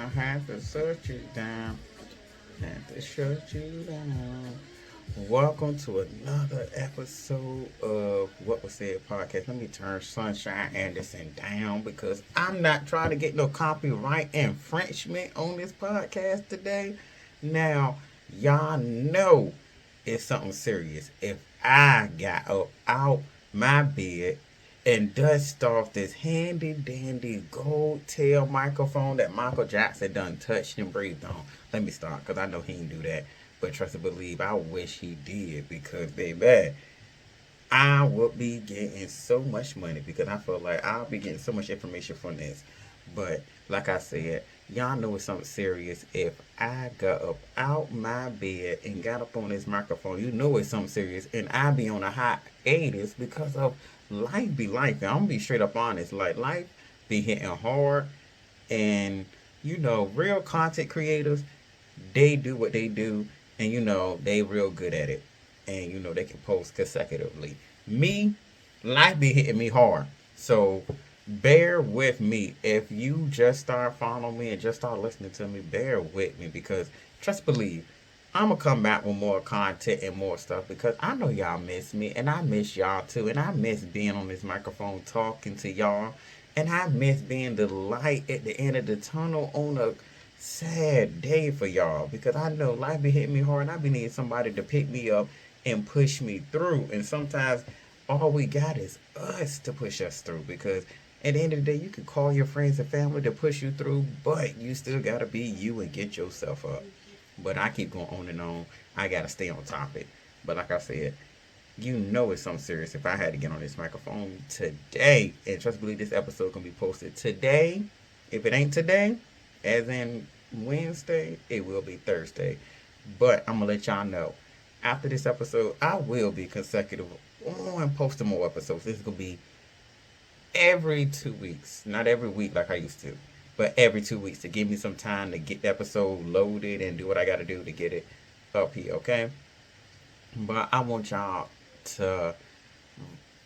I have to search you down. Have to shut you down. Welcome to another episode of What Was Said podcast. Let me turn Sunshine Anderson down because I'm not trying to get no copyright infringement on this podcast today. Now, y'all know it's something serious. If I got up out my bed and dust off this handy dandy gold tail microphone that Michael Jackson done touched and breathed on. Let me start because I know he didn't do that. But trust and believe, I wish he did because, baby, I would be getting so much money because I feel like I'll be getting so much information from this. But like I said, y'all know it's something serious. If I got up out my bed and got up on this microphone, you know it's something serious. And I be on a hiatus because of life be life. And I'm gonna be straight up honest. Like life be hitting hard and real content creators, they do what they do and they real good at it and they can post consecutively. Me, life be hitting me hard, so bear with me. If you just start following me and just start listening to me, bear with me because trust believe I'm gonna come back with more content and more stuff because I know y'all miss me and I miss y'all too, and I miss being on this microphone talking to y'all, and I miss being the light at the end of the tunnel on a sad day for y'all because I know life be hitting me hard and I be needing somebody to pick me up and push me through. And sometimes all we got is us to push us through because at the end of the day, you can call your friends and family to push you through, but you still gotta be you and get yourself up. But I keep going on and on. I gotta stay on topic. But like I said, you know it's something serious if I had to get on this microphone today. And trust me, believe this episode gonna be posted today. If it ain't today, as in Wednesday, it will be Thursday. But I'm gonna let y'all know. After this episode, I will be consecutive on posting more episodes. This is gonna be every 2 weeks. Not every week like I used to. But every 2 weeks to give me some time to get the episode loaded and do what I gotta do to get it up here, okay? But I want y'all to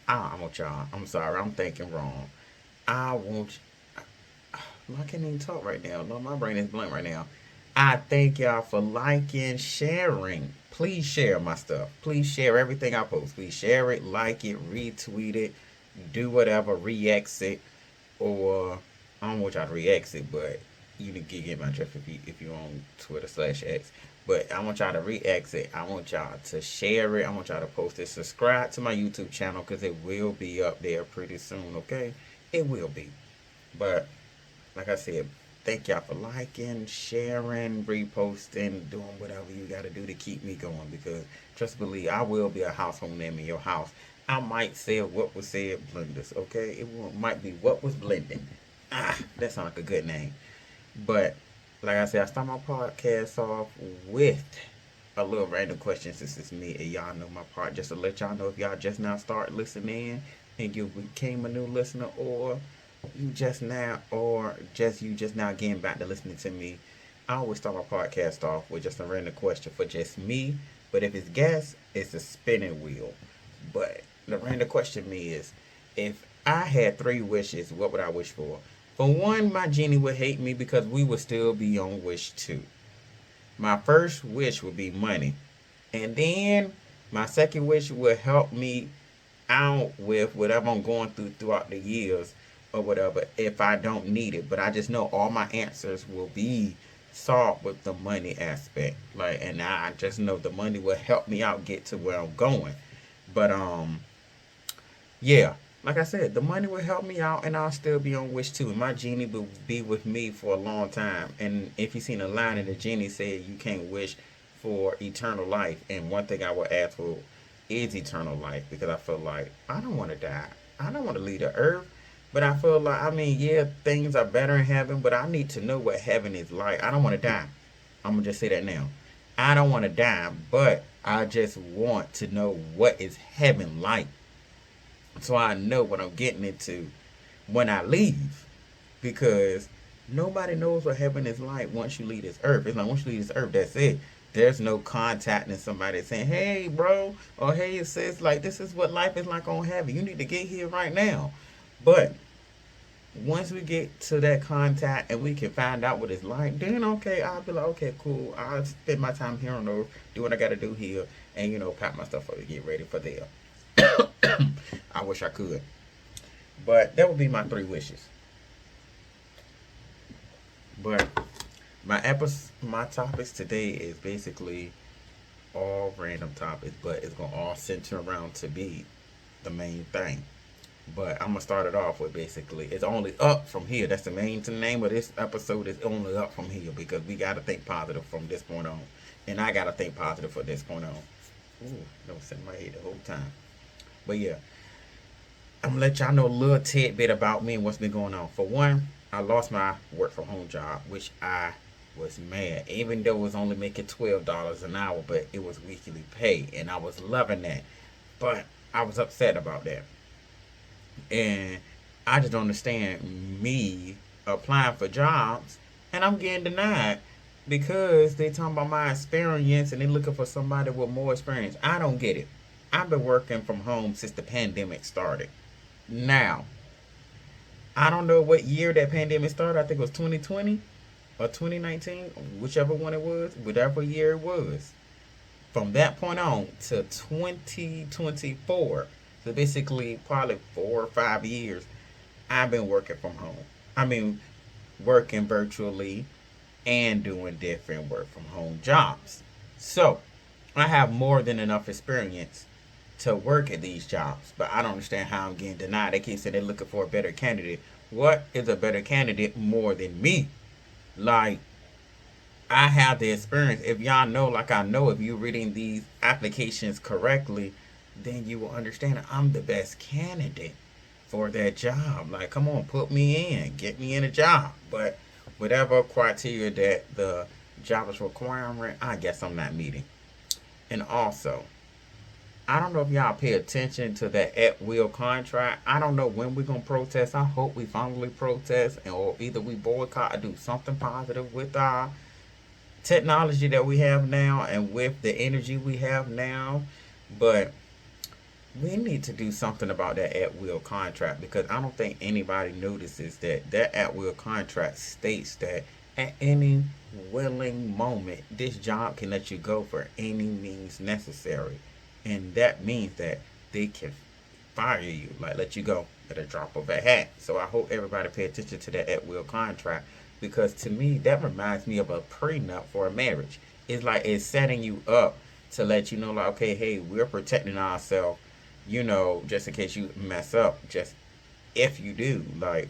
I want y'all. I'm sorry, I'm thinking wrong. I want I can't even talk right now. No, my brain is blank right now. I thank y'all for liking, sharing. Please share my stuff. Please share everything I post. Please share it, like it, retweet it, do whatever, re-exit, or I don't want y'all to re-exit, but you can get my drift if you on Twitter/X. But I want y'all to re-exit. I want y'all to share it. I want y'all to post it. Subscribe to my YouTube channel because it will be up there pretty soon. Okay, it will be. But like I said, thank y'all for liking, sharing, reposting, doing whatever you got to do to keep me going. Because trust believe, I will be a household name in your house. I might say what was said blenders. Okay, might be what was blending. That sounds like a good name. But like I said, I start my podcast off with a little random question since it's me and y'all know my part. Just to let y'all know if y'all just now start listening and you became a new listener, or you just now getting back to listening to me. I always start my podcast off with just a random question for just me. But if it's guests, it's a spinning wheel. But the random question me is, if I had 3 wishes, what would I wish for? For one, my genie would hate me because we would still be on wish two. My first wish would be money. And then my second wish would help me out with whatever I'm going throughout the years or whatever if I don't need it. But I just know all my answers will be solved with the money aspect. Like, and I just know the money will help me out get to where I'm going. But yeah, like I said, the money will help me out, and I'll still be on wish too. And my genie will be with me for a long time. And if you seen a line in the genie said you can't wish for eternal life, and one thing I will ask for is eternal life because I feel like I don't want to die. I don't want to leave the earth, but I feel like yeah, things are better in heaven, but I need to know what heaven is like. I don't want to die. I'm gonna just say that now. I don't want to die, but I just want to know what is heaven like so I know what I'm getting into when I leave. Because nobody knows what heaven is like once you leave this earth. It's like once you leave this earth, that's it. There's no contacting somebody saying, hey, bro, or hey, sis, like this is what life is like on heaven. You need to get here right now. But once we get to that contact and we can find out what it's like, then okay, I'll be like, okay, cool. I'll spend my time here on earth, do what I got to do here, and pack my stuff up and get ready for there. I wish I could, but that would be my three wishes. But my topics today is basically all random topics, but it's gonna all center around to be the main thing. But I'm gonna start it off with basically it's only up from here. That's the main name of this episode is only up from here because we gotta think positive from this point on, and I gotta think positive from this point on. Ooh, that was in my head the whole time. But yeah, I'm gonna let y'all know a little tidbit about me and what's been going on. For one, I lost my work from home job, which I was mad, even though it was only making $12 an hour, but it was weekly pay, and I was loving that. But I was upset about that, and I just don't understand me applying for jobs and I'm getting denied because they talking about my experience and they looking for somebody with more experience. I don't get it. I've been working from home since the pandemic started. Now, I don't know what year that pandemic started. I think it was 2020 or 2019, whichever one it was, whatever year it was. From that point on to 2024, so basically probably 4 or 5 years, I've been working from home. I mean, working virtually and doing different work from home jobs. So, I have more than enough experience to work at these jobs, but I don't understand how I'm getting denied. They keep saying they're looking for a better candidate. What is a better candidate more than me? Like, I have the experience. If y'all know, like I know, if you're reading these applications correctly, then you will understand I'm the best candidate for that job. Like, come on, put me in, get me in a job. But whatever criteria that the job is requiring, I guess I'm not meeting. And also, I don't know if y'all pay attention to that at will contract. I don't know when we're gonna protest. I hope we finally protest, or either we boycott or do something positive with our technology that we have now and with the energy we have now. But we need to do something about that at will contract because I don't think anybody notices that that at will contract states that at any willing moment, this job can let you go for any means necessary. And that means that they can fire you, like let you go at a drop of a hat. So I hope everybody pay attention to that at will contract because to me, that reminds me of a prenup for a marriage. It's like it's setting you up to let you know, like, okay, hey, we're protecting ourselves, just in case you mess up, just if you do, like,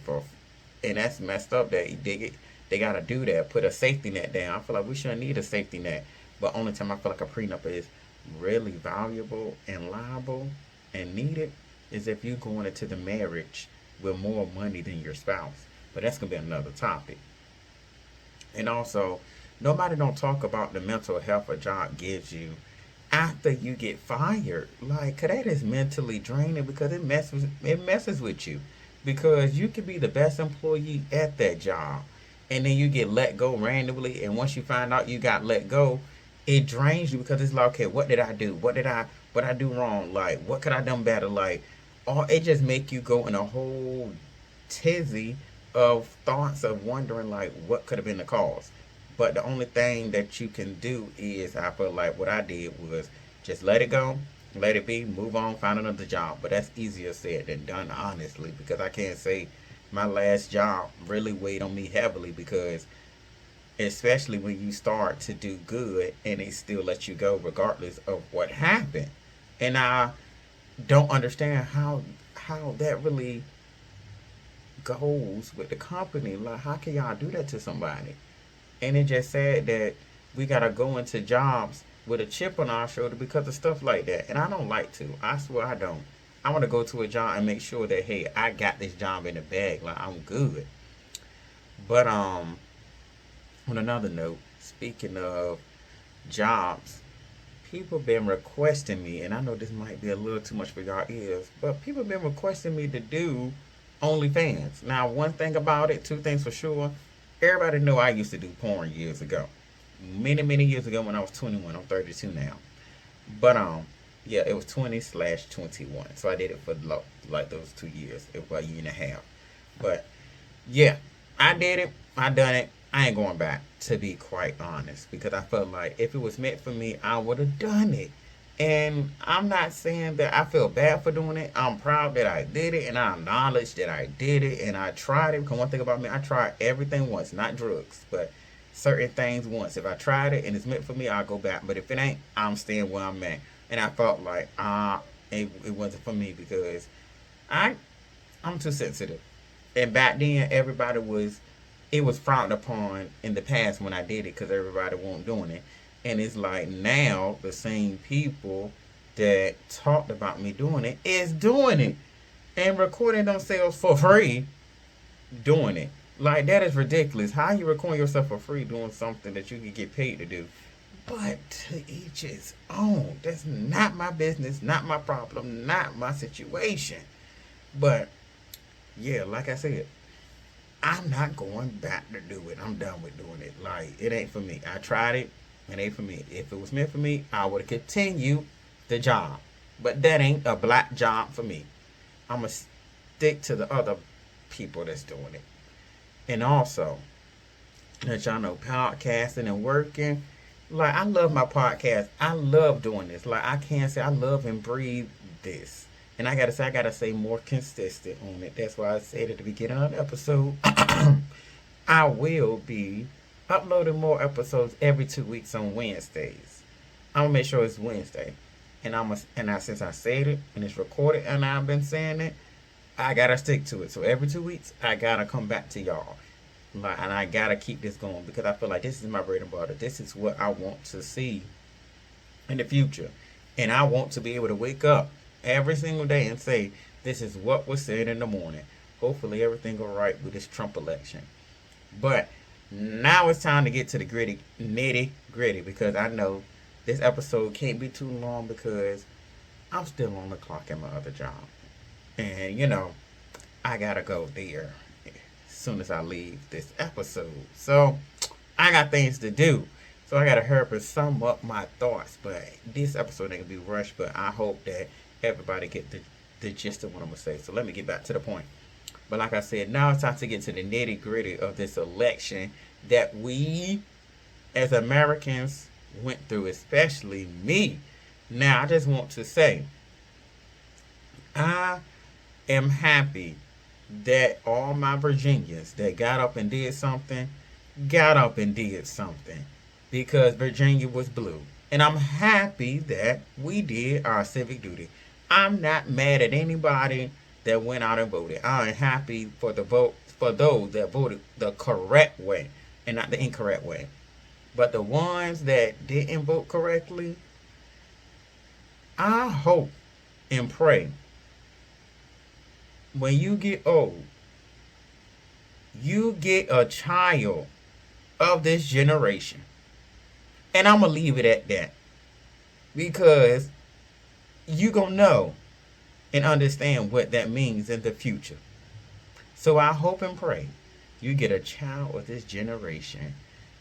and that's messed up that they gotta do that, put a safety net down. I feel like we shouldn't need a safety net, but only time I feel like a prenup is really valuable and liable and needed is if you're going into the marriage with more money than your spouse. But that's gonna be another topic. And also, nobody don't talk about the mental health a job gives you after you get fired. Like, 'cause that is mentally draining because it messes with you. Because you could be the best employee at that job, and then you get let go randomly. And once you find out you got let go, it drains you because it's like, okay, what did I do? What I do wrong? Like, what could I done better? Like, all it just make you go in a whole tizzy of thoughts of wondering like what could have been the cause. But the only thing that you can do is I feel like what I did was just let it go, let it be, move on, find another job. But that's easier said than done, honestly, because I can't say my last job really weighed on me heavily because especially when you start to do good and they still let you go regardless of what happened. And I don't understand how that really goes with the company. Like, how can y'all do that to somebody? And it just said that we gotta go into jobs with a chip on our shoulder because of stuff like that. And I don't like to. I swear I don't. I want to go to a job and make sure that hey, I got this job in the bag. Like I'm good. But on another note, speaking of jobs, people been requesting me, and I know this might be a little too much for y'all ears, but people been requesting me to do OnlyFans. Now, one thing about it, two things for sure. Everybody know I used to do porn years ago, many years ago when I was 21. I'm 32 now, but yeah, it was 20/21. So I did it for like those 2 years, it was about a year and a half. But Yeah, I did it. I done it. I ain't going back, to be quite honest, because I felt like if it was meant for me, I would have done it. And I'm not saying that I feel bad for doing it. I'm proud that I did it, and I acknowledge that I did it, and I tried it. Because one thing about me, I tried everything once, not drugs, but certain things once. If I tried it and it's meant for me, I'll go back. But if it ain't, I'm staying where I'm at. And I felt like it wasn't for me because I I'm too sensitive. And back then, everybody was, it was frowned upon in the past when I did it because everybody wasn't doing it. And it's like now the same people that talked about me doing it is doing it and recording themselves for free doing it. Like that is ridiculous. How you recording yourself for free doing something that you can get paid to do? But to each his own. That's not my business, not my problem, not my situation. But yeah, like I said, I'm not going back to do it. I'm done with doing it. Like, it ain't for me. I tried it. It ain't for me. If it was meant for me, I would have continued the job. But that ain't a black job for me. I'm going to stick to the other people that's doing it. And also, let y'all know, podcasting and working. Like, I love my podcast. I love doing this. Like, I can't say I love and breathe this. And I gotta say more consistent on it. That's why I said at the beginning of the episode, I will be uploading more episodes every 2 weeks on Wednesdays. I'm gonna make sure it's Wednesday, and since I said it and it's recorded and I've been saying it, I gotta stick to it. So every 2 weeks, I gotta come back to y'all, like, and I gotta keep this going because I feel like this is my bread and butter. This is what I want to see in the future, and I want to be able to wake up every single day and say, this is what was said in the morning. Hopefully everything go right with this Trump election. But now it's time to get to the nitty gritty, because I know this episode can't be too long because I'm still on the clock at my other job. And I gotta go there as soon as I leave this episode. So I got things to do. So I gotta hurry up and sum up my thoughts. But this episode ain't gonna be rushed, but I hope that everybody get the gist of what I'm gonna say. So let me get back to the point. But like I said, now it's time to get to the nitty gritty of this election that we as Americans went through, especially me. Now I just want to say, I am happy that all my Virginians that got up and did something, got up and did something, because Virginia was blue. And I'm happy that we did our civic duty. I'm not mad at anybody that went out and voted. I'm happy for the vote for those that voted the correct way and not the incorrect way. But the ones that didn't vote correctly, I hope and pray when you get old, you get a child of this generation. And I'm going to leave it at that. Because you going to know and understand what that means in the future. So I hope and pray you get a child of this generation.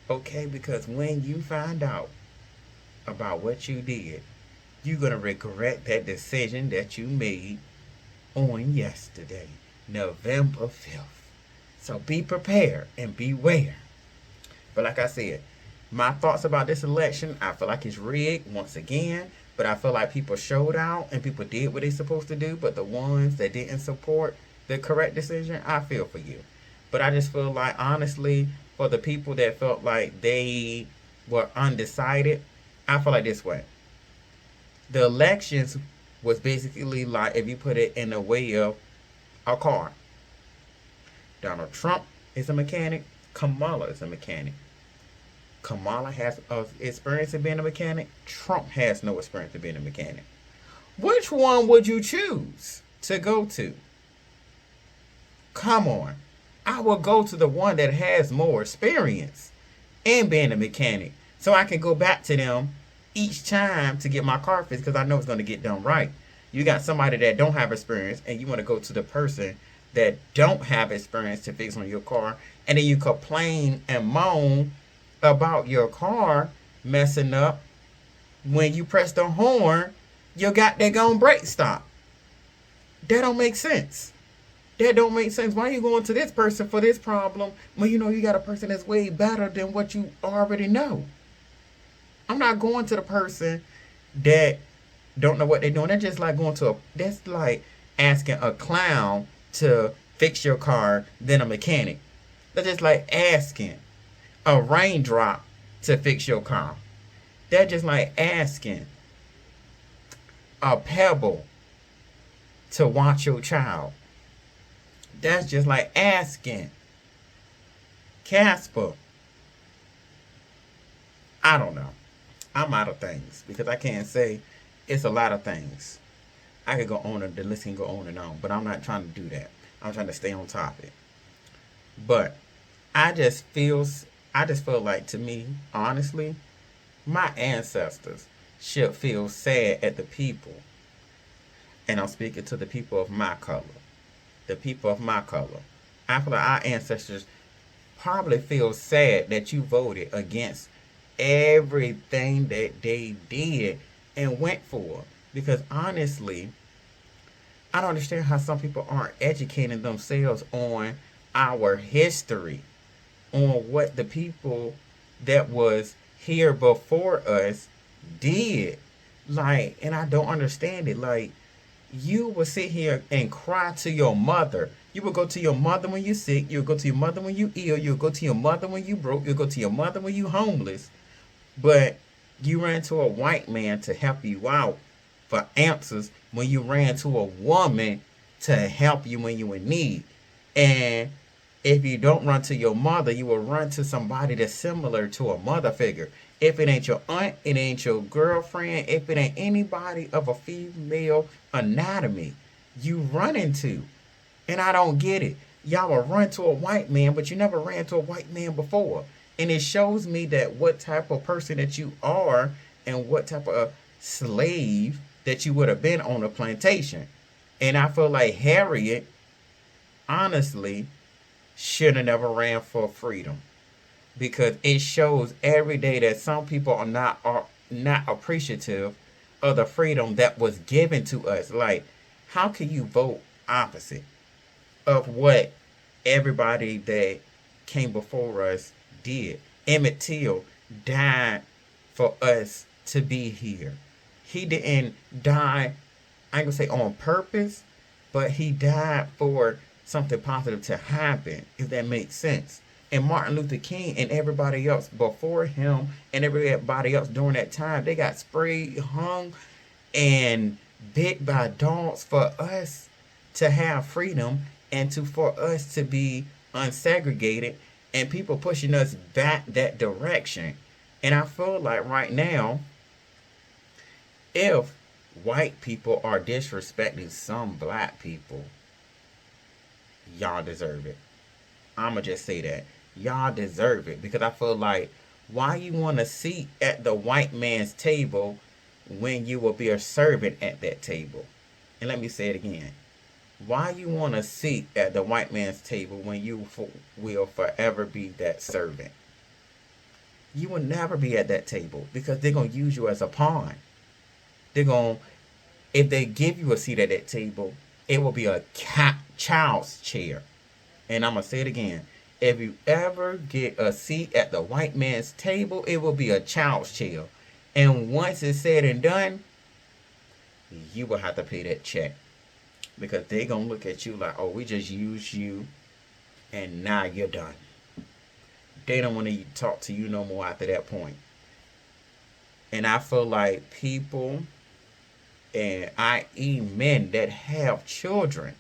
Okay? Because when you find out about what you did, you're going to regret that decision that you made on yesterday, November 5th. So be prepared and beware. But like I said, my thoughts about this election, I feel like it's rigged once again. But I feel like people showed out and people did what they're supposed to do. But the ones that didn't support the correct decision, I feel for you. But I just feel like, honestly, for the people that felt like they were undecided, I feel like this way. The elections was basically like, if you put it in the way of a car. Donald Trump is a mechanic. Kamala is a mechanic. Kamala has experience in being a mechanic. Trump has no experience in being a mechanic. Which one would you choose to go to? Come on. I will go to the one that has more experience in being a mechanic, so I can go back to them each time to get my car fixed, because I know it's going to get done right. You got somebody that don't have experience, and you want to go to the person that don't have experience to fix on your car, and then you complain and moan about your car messing up. When you press the horn, your goddamn brake stop. That don't make sense. That don't make sense. Why are you going to this person for this problem when you know you got a person that's way better than what you already know? I'm not going to the person that don't know what they're doing. That's just like going to a. That's like asking a clown to fix your car than a mechanic. That's just like asking a raindrop to fix your car. That's just like asking a pebble to watch your child. That's just like asking Casper. I don't know. I'm out of things because I can't say it's a lot of things. I could go on and the list can go on and on, but I'm not trying to do that. I'm trying to stay on topic. But I just feel I just feel like to me, honestly, my ancestors should feel sad at the people. And I'm speaking to the people of my color. The people of my color. I feel like our ancestors probably feel sad that you voted against everything that they did and went for. Because honestly, I don't understand how some people aren't educating themselves on our history, on what the people that was here before us did. Like, and I don't understand it. Like, you will sit here and cry to your mother. You will go to your mother when you're sick. You'll go to your mother when you ill. You'll go to your mother when you broke. You'll go to your mother when you homeless. But you ran to a white man to help you out for answers when you ran to a woman to help you when you in need. And if you don't run to your mother, you will run to somebody that's similar to a mother figure. If it ain't your aunt, it ain't your girlfriend, if it ain't anybody of a female anatomy, you run into. And I don't get it. Y'all will run to a white man, but you never ran to a white man before. And it shows me that what type of person that you are and what type of slave that you would have been on a plantation. And I feel like Harriet, honestly, should have never ran for freedom because it shows every day that some people are not appreciative of the freedom that was given to us. Like, how can you vote opposite of what everybody that came before us did? Emmett Till died for us to be here. He didn't die, I ain't gonna say on purpose, but he died for something positive to happen, if that makes sense. And Martin Luther King and everybody else before him and everybody else during that time, they got sprayed, hung, and bit by dogs for us to have freedom and to for us to be unsegregated and people pushing us back that direction. And I feel like right now, if white people are disrespecting some black people, y'all deserve it. I'ma just say that. Y'all deserve it because I feel like why you want a seat at the white man's table when you will be a servant at that table? And let me say it again. Why you want a seat at the white man's table when you will forever be that servant? You will never be at that table because they're going to use you as a pawn. They're going to, if they give you a seat at that table, it will be a child's chair. And I'm going to say it again. If you ever get a seat at the white man's table, it will be a child's chair. And once it's said and done, you will have to pay that check. Because they're going to look at you like, oh, we just used you and now you're done. They don't want to talk to you no more after that point. And I feel like people, and i.e. men that have children,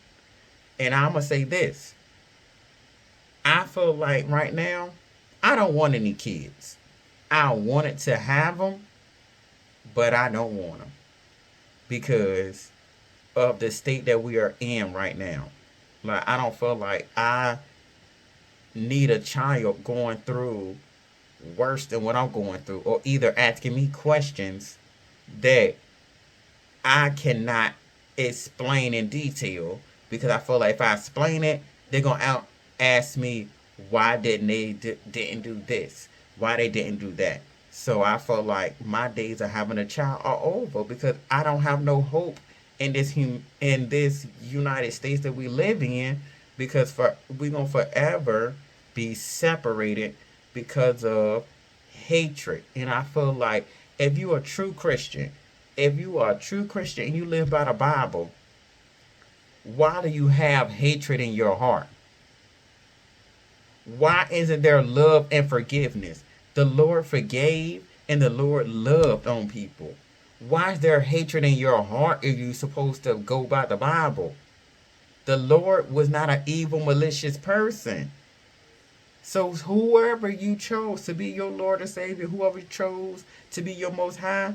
and I'm going to say this. I feel like right now, I don't want any kids. I wanted to have them, but I don't want them. Because of the state that we are in right now. Like, I don't feel like I need a child going through worse than what I'm going through, or either asking me questions that I cannot explain in detail, because I feel like if I explain it, they're going to ask me why didn't do this, why they didn't do that. So I feel like my days of having a child are over because I don't have no hope in this United States that we live in because we're gonna forever be separated because of hatred. And I feel like if you are a true Christian, if you are a true Christian and you live by the Bible, why do you have hatred in your heart? Why isn't there love and forgiveness? The Lord forgave and the Lord loved on people. Why is there hatred in your heart if you're supposed to go by the Bible? The Lord was not an evil, malicious person. So whoever you chose to be your Lord and Savior, whoever you chose to be your Most High,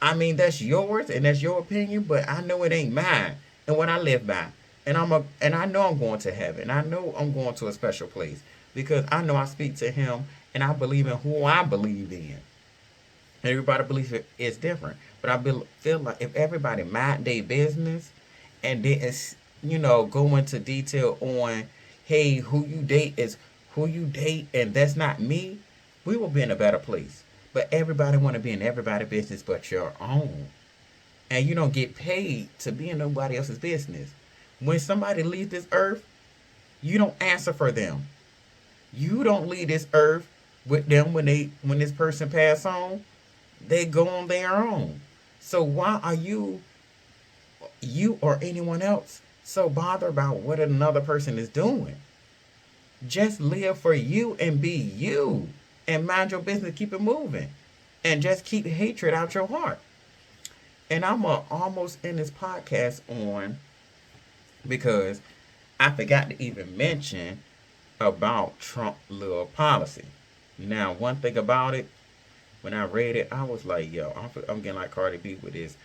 I mean that's yours and that's your opinion, but I know it ain't mine and what I live by. And I know I'm going to heaven. I know I'm going to a special place because I know I speak to Him and I believe in who I believe in. Everybody believes it is different, but feel like if everybody mind their business and didn't, go into detail on, hey, who you date is who you date, and that's not me, we will be in a better place. But everybody want to be in everybody's business but your own, and you don't get paid to be in nobody else's business. When somebody leaves this earth, you don't answer for them. You don't leave this earth with them when this person pass on. They go on their own. So why are you or anyone else so bothered about what another person is doing? Just live for you and be you and mind your business, keep it moving, and just keep hatred out your heart. And I'm almost in this podcast on because I forgot to even mention about Trump little policy. Now, one thing about it, when I read it, I was like, yo, I'm getting like Cardi B with this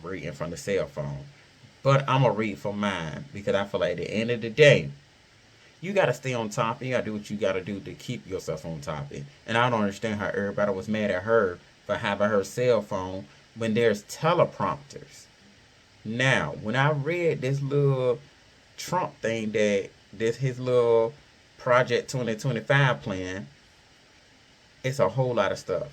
reading from the cell phone. But I'm going to read from mine because I feel like at the end of the day, you got to stay on top. You got to do what you got to do to keep yourself on top. And I don't understand how everybody was mad at her for having her cell phone when there's teleprompters. Now, when I read this little Trump thing his little Project 2025 plan, it's a whole lot of stuff.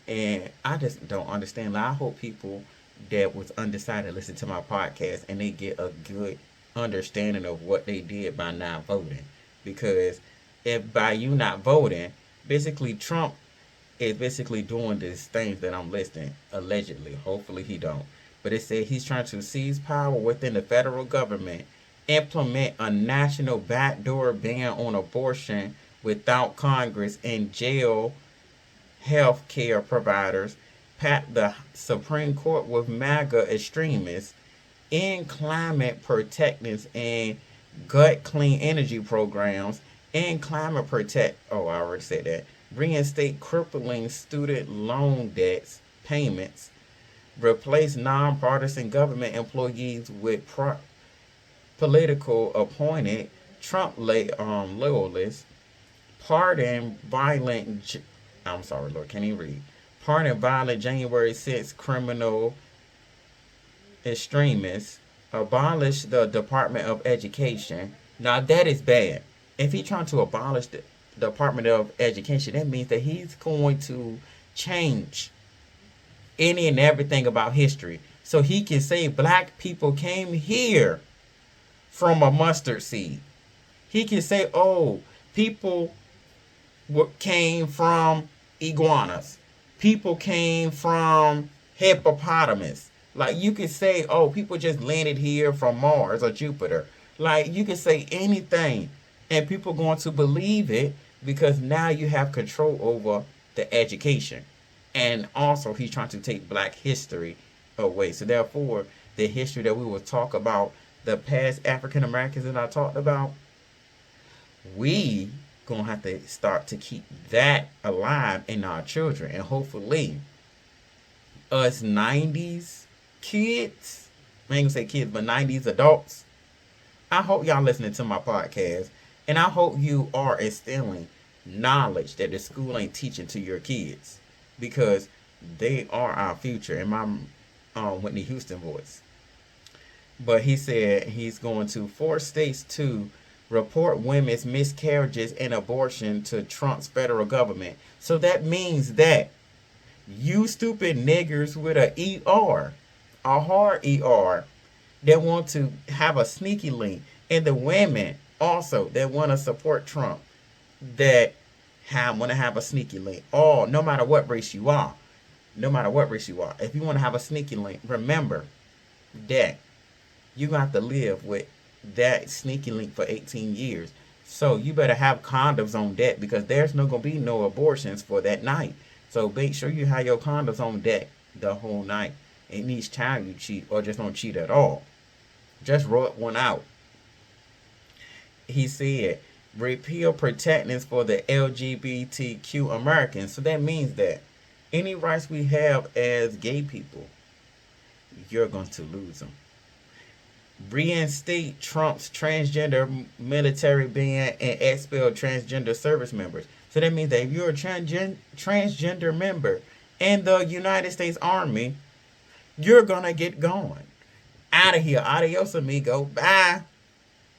And I just don't understand. Like, I hope people that was undecided listen to my podcast and they get a good understanding of what they did by not voting. Because if by you not voting, basically Trump is basically doing these things that I'm listing allegedly. Hopefully he don't. But it said he's trying to seize power within the federal government, implement a national backdoor ban on abortion without Congress, and jail health care providers, pack the Supreme Court with MAGA extremists, end climate protectants and gut clean energy programs, end climate protect. Oh, I already said that. Reinstate crippling student loan debts payments, replace nonpartisan government employees with political appointed Trump loyalists, pardon violent. I'm sorry, Lord, can't even read. Pardon violent January 6th criminal extremists, abolish the Department of Education. Now that is bad. If he's trying to abolish the Department of Education, that means that he's going to change any and everything about history. So he can say black people came here from a mustard seed. He can say, oh, people came from iguanas. People came from hippopotamus. Like, you could say, oh, people just landed here from Mars or Jupiter. Like, you could say anything, and people going to believe it because now you have control over the education. And also, he's trying to take black history away. So therefore, the history that we will talk about, the past African Americans that I talked about, we gonna have to start to keep that alive in our children. And hopefully, us 90s kids, I ain't gonna say kids, but 90s adults, I hope y'all listening to my podcast, and I hope you are instilling knowledge that the school ain't teaching to your kids, because they are our future, in my Whitney Houston voice. But he said he's going to force states to report women's miscarriages and abortion to Trump's federal government. So that means that you stupid niggers with a ER, a hard ER, that want to have a sneaky link, and the women also that want to support Trump that want to have a sneaky link. Or no matter what race you are, no matter what race you are, if you want to have a sneaky link, remember that you're going to have to live with that sneaky link for 18 years. So you better have condoms on deck because there's no going to be no abortions for that night. So make sure you have your condoms on deck the whole night. And each time you cheat or just don't cheat at all, just rub one out. He said, repeal protections for the LGBTQ Americans. So that means that any rights we have as gay people, you're going to lose them. Reinstate Trump's transgender military ban and expel transgender service members. So that means that if you're a transgender member in the United States Army, you're going to get going. Out of here. Adios, amigo. Bye.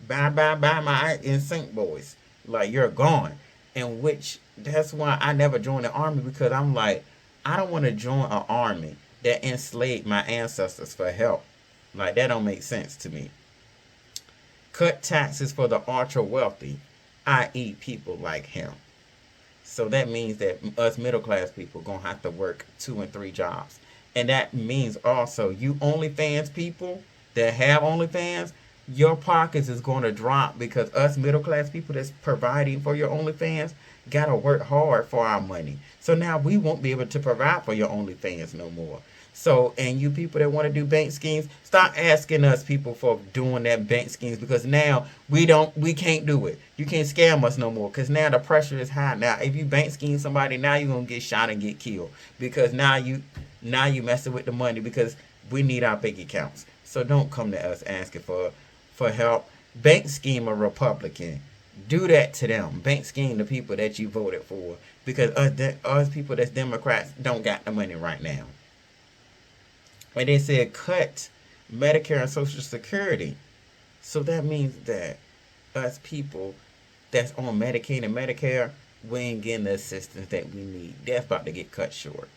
Bye, bye, bye, my NSYNC boys. Like, you're gone. And which, that's why I never joined the army, because I'm like, I don't want to join an army that enslaved my ancestors for help. Like, that don't make sense to me. Cut taxes for the ultra wealthy, i.e. people like him. So that means that us middle class people going to have to work 2 and 3 jobs. And that means also you OnlyFans people that have OnlyFans, your pockets is going to drop because us middle class people that's providing for your OnlyFans got to work hard for our money. So now we won't be able to provide for your OnlyFans no more. So, and you people that want to do bank schemes, stop asking us people for doing that bank schemes, because now we can't do it. You can't scam us no more because now the pressure is high. Now, if you bank scheme somebody, now you're going to get shot and get killed because now you messing with the money because we need our bank accounts. So don't come to us asking for help. Bank scheme a Republican. Do that to them. Bank scheme the people that you voted for, because us people that's Democrats don't got the money right now. And they said cut Medicare and Social Security. So that means that us people that's on Medicaid and Medicare, we ain't getting the assistance that we need. That's about to get cut short.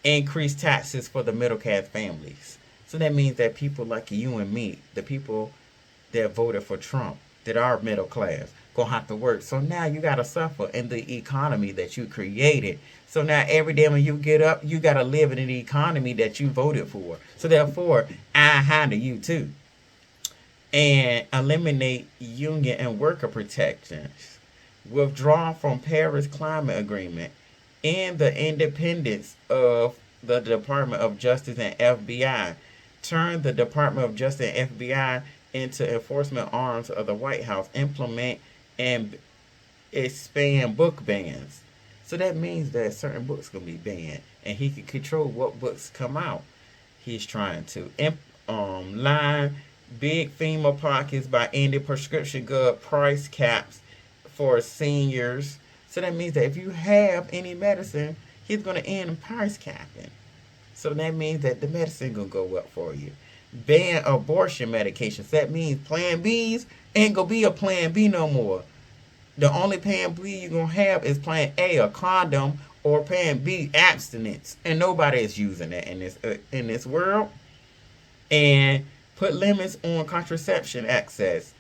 Increase taxes for the middle class families. So that means that people like you and me, the people that voted for Trump, that are middle class, gonna have to work. So now you gotta suffer in the economy that you created. So now every day when you get up, you gotta live in the economy that you voted for. So therefore, I handle you too. And eliminate union and worker protections. Withdraw from Paris Climate Agreement. And the independence of the Department of Justice and FBI. Turn the Department of Justice and FBI into enforcement arms of the White House. Implement and expand book bans. So that means that certain books going to be banned, and he can control what books come out. He's trying to line big FEMA pockets by ending prescription drug price caps for seniors. So that means that if you have any medicine, he's going to end price capping. So that means that the medicine going to go up for you. Ban abortion medications. That means Plan B's ain't going to be a Plan B no more. The only Plan B you're going to have is Plan A, a condom, or Plan B, abstinence. And nobody is using that in this world. And put limits on contraception access.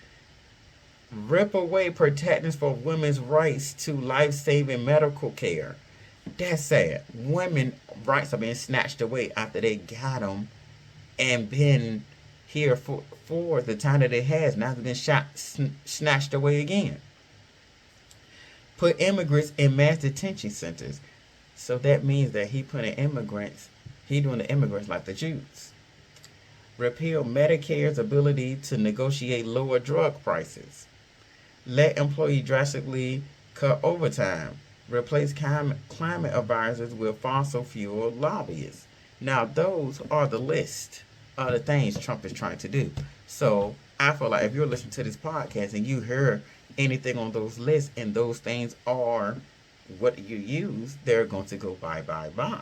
Rip away protections for women's rights to life-saving medical care. That's sad. Women's rights are being snatched away after they got them and been here for the time that it has. Now it's been snatched away again. Put immigrants in mass detention centers. So that means that he doing the immigrants like the Jews. Repeal Medicare's ability to negotiate lower drug prices. Let employees drastically cut overtime. Replace climate advisors with fossil fuel lobbyists. Now, those are the list of the things Trump is trying to do. So, I feel like if you're listening to this podcast and you hear anything on those lists and those things are what you use, they're going to go bye, bye, bye.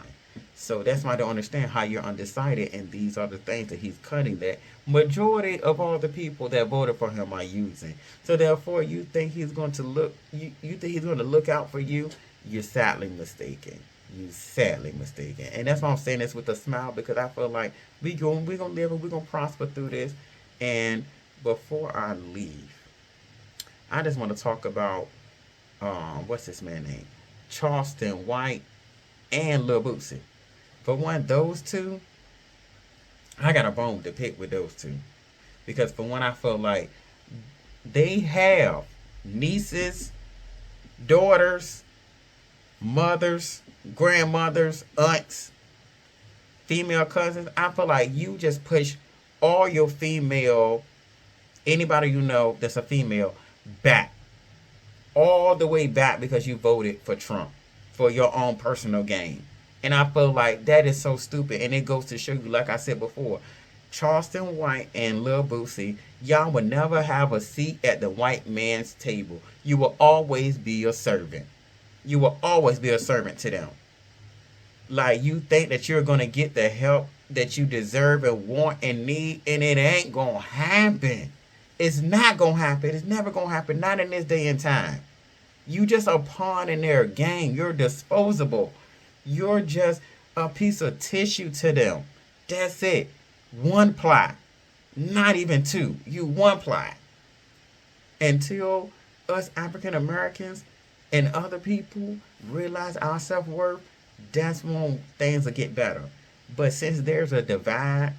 So that's why I don't understand how you're undecided, and these are the things that he's cutting that majority of all the people that voted for him are using. So therefore, you think he's going to look out for you? You're sadly mistaken. You sadly mistaken. And that's why I'm saying this with a smile, because I feel like we gonna live and we gonna prosper through this. And before I leave, I just want to talk about what's this man name? Charleston White and Lil Boosie. For one, those two, I got a bone to pick with those two. Because for one, I feel like they have nieces, daughters, mothers, grandmothers, aunts, female cousins. I feel like you just push all your female, anybody you know that's a female, back. All the way back because you voted for Trump for your own personal gain. And I feel like that is so stupid. And it goes to show you, like I said before, Charleston White and Lil Boosie, y'all will never have a seat at the white man's table. You will always be a servant. You will always be a servant to them. Like, you think that you're going to get the help that you deserve and want and need, and it ain't going to happen. It's not going to happen. It's never going to happen. Not in this day and time. You just a pawn in their game. You're disposable. You're just a piece of tissue to them. That's it. One ply. Not even two. You one ply. Until us African Americans and other people realize our self-worth, that's when things will get better. But since there's a divide,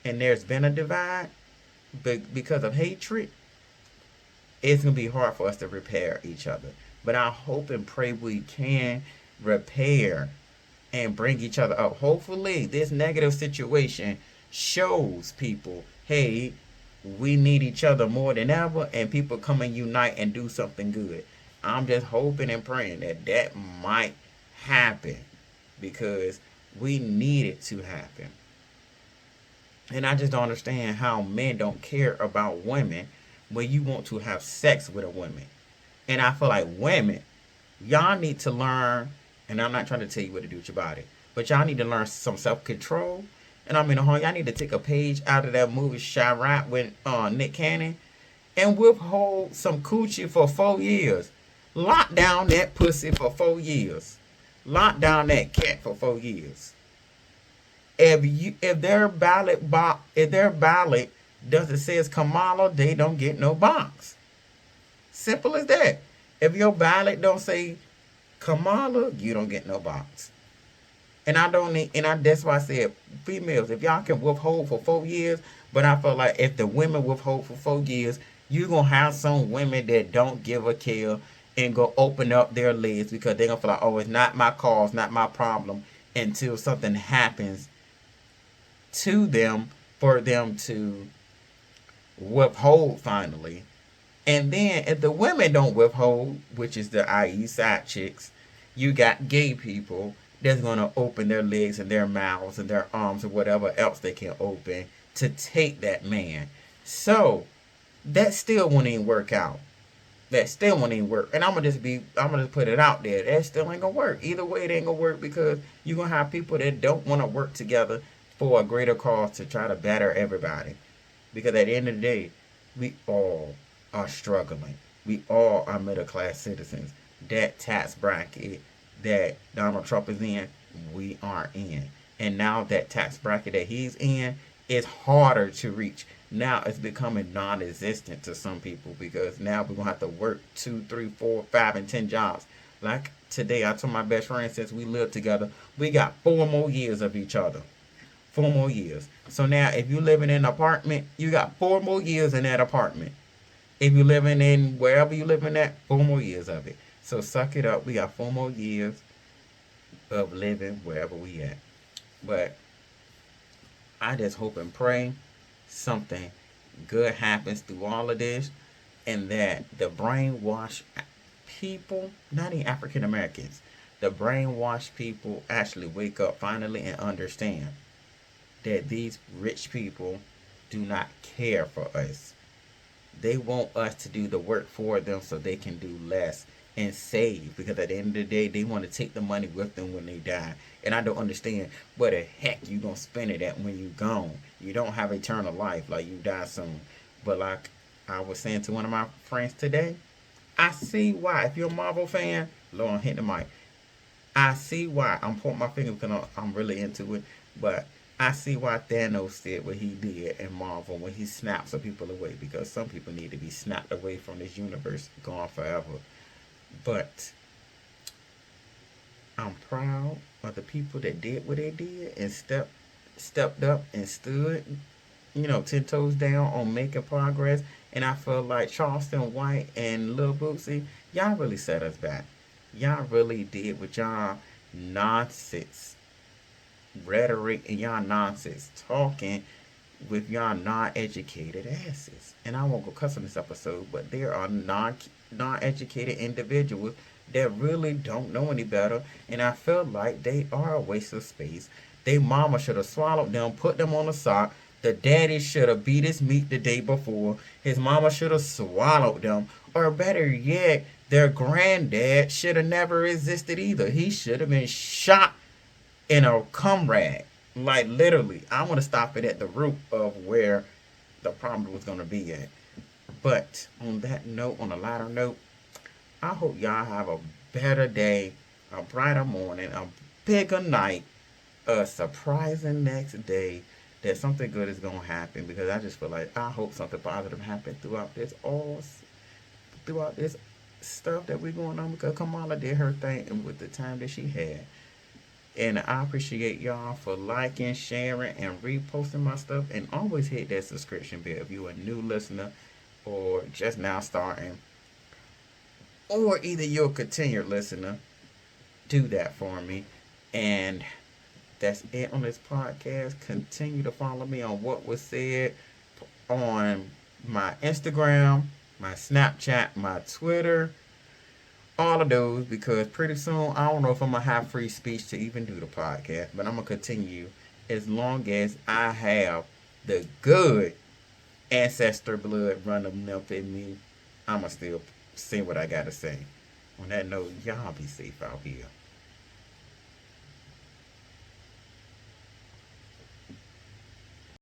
and there's been a divide because of hatred, it's going to be hard for us to repair each other. But I hope and pray we can repair and bring each other up. Hopefully, this negative situation shows people, hey, we need each other more than ever, and people come and unite and do something good. I'm just hoping and praying that that might happen, because we need it to happen. And I just don't understand how men don't care about women when you want to have sex with a woman. And I feel like women, y'all need to learn, and I'm not trying to tell you what to do with your body, but y'all need to learn some self-control. And I mean, y'all need to take a page out of that movie Chirac with Nick Cannon and withhold some coochie for 4 years. Lock down that pussy for 4 years. Lock down that cat for 4 years. If their ballot doesn't says Kamala, they don't get no box. Simple as that. If your ballot don't say Kamala, you don't get no box. And I don't need, that's why I said females, if y'all can withhold for 4 years, but I feel like if the women withhold for 4 years, you're gonna have some women that don't give a care and go open up their legs because they're gonna feel like, oh, it's not my cause, not my problem, until something happens to them for them to withhold finally. And then if the women don't withhold, which is the i.e. side chicks, you got gay people that's going to open their legs and their mouths and their arms or whatever else they can open to take that man. So that still won't even work out. That still won't even work. And I'm gonna just put it out there. That still ain't gonna work. Either way, it ain't gonna work, because you're gonna have people that don't want to work together for a greater cause to try to better everybody. Because at the end of the day, we all are struggling. We all are middle class citizens. That tax bracket that Donald Trump is in, we are in. And now that tax bracket that he's in is harder to reach. Now it's becoming non-existent to some people, because now we're going to have to work 2, 3, 4, 5, and 10 jobs. Like today, I told my best friend, since we live together, we got 4 more years of each other. 4 more years. So now if you're living in an apartment, you got 4 more years in that apartment. If you're living in wherever you're living at, 4 more years of it. So suck it up. We got 4 more years of living wherever we at. But I just hope and pray something good happens through all of this, and that the brainwashed people, not even African Americans, the brainwashed people actually wake up finally and understand that these rich people do not care for us. They want us to do the work for them so they can do less and save, because at the end of the day, they want to take the money with them when they die. And I don't understand where the heck you gonna spend it at when you gone. You don't have eternal life, like you die soon. But like I was saying to one of my friends today, I see why. If you're a Marvel fan, Lord, hit the mic. I see why. I'm pointing my finger because I'm really into it, but I see why Thanos did what he did in Marvel when he snapped some people away, because some people need to be snapped away from this universe, gone forever. But I'm proud of the people that did what they did and stepped up and stood, 10 toes down on making progress. And I feel like Charleston White and Lil Bootsy, y'all really set us back. Y'all really did with y'all nonsense rhetoric and y'all nonsense talking with y'all non-educated asses. And I won't go cuss on this episode, but there are non-educated individuals that really don't know any better, and I feel like they are a waste of space. They mama should have swallowed them, put them on a sock. The daddy should have beat his meat the day before. His mama should have swallowed them. Or better yet, their granddad should have never existed either. He should have been shot in a comrade. Like literally, I want to stop it at the root of where the problem was going to be at. But on that note, on a lighter note, I hope y'all have a better day, a brighter morning, a bigger night, a surprising next day. That something good is gonna happen, because I just feel like I hope something positive happens throughout this stuff that we're going on, because Kamala did her thing and with the time that she had. And I appreciate y'all for liking, sharing, and reposting my stuff. And always hit that subscription bell if you're a new listener or just now starting, or either you're a continued listener. Do that for me. And that's it on this podcast. Continue to follow me on What Was Said on my Instagram, my Snapchat, my Twitter, all of those, because pretty soon I don't know if I'm gonna have free speech to even do the podcast, but I'm gonna continue as long as I have the good ancestor blood running up in me. I'ma still say what I gotta say. On that note, y'all be safe out here.